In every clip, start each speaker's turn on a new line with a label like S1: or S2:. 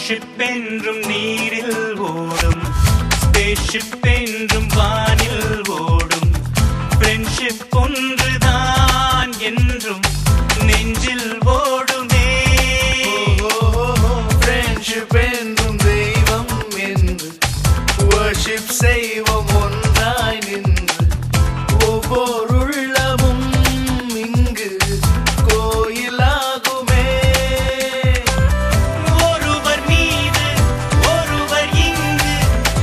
S1: Worship என்றும் நீரில் ஓடும், ஸ்பேஸ்ஷிப் என்றும் வானில் ஓடும், ஃப்ரெண்ட்ஷிப் ஒன்றுதான் என்றும் நெஞ்சில் ஓடுமே.
S2: ஃப்ரெண்ட்ஷிப் என்றும் தெய்வம் என்று வர்ஷிப் செய்வோம் ஒன்றாய் நின்று, ஒவ்வொரு உள்ளமும் இங்கு கோயிலாகுமே.
S1: ஒருவர் மீது ஒருவர் இங்கு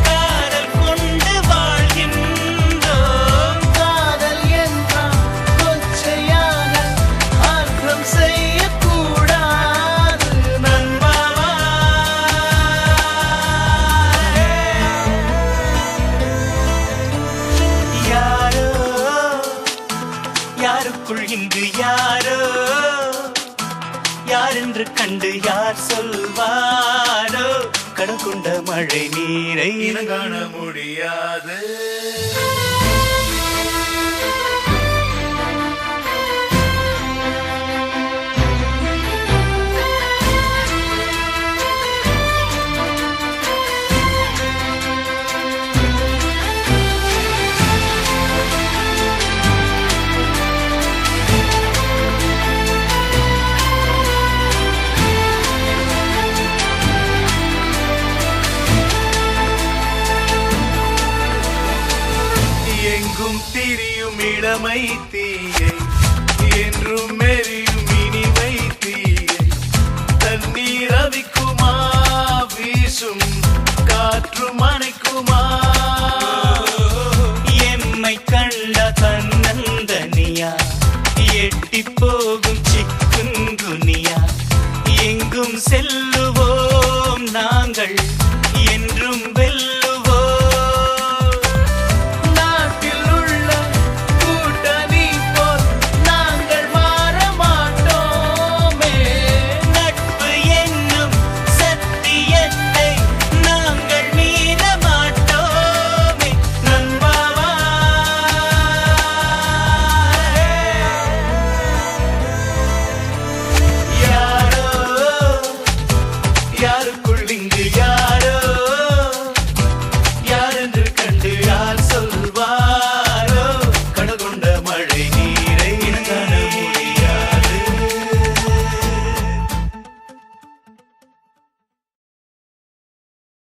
S1: காதல் கொண்டு வாழ்கின்றோம்.
S2: காதல் என்றால் கொச்சையாக அர்த்தம் செய்யக்கூடாது நண்பாவா.
S1: யாரோ யாருக்குள் இங்கு யாரோ, யாரென்று கண்டு யார் சொல்வாரோ, கடல் கொண்ட மழை நீரை
S2: இனம் காண முடியாது. எங்கும் திரியும் இளமை தீயை, என்றும் எரியும் இனிமை தீயை, தண்ணீர் அவிக்குமா வீசும் காற்று மணிக்குமா.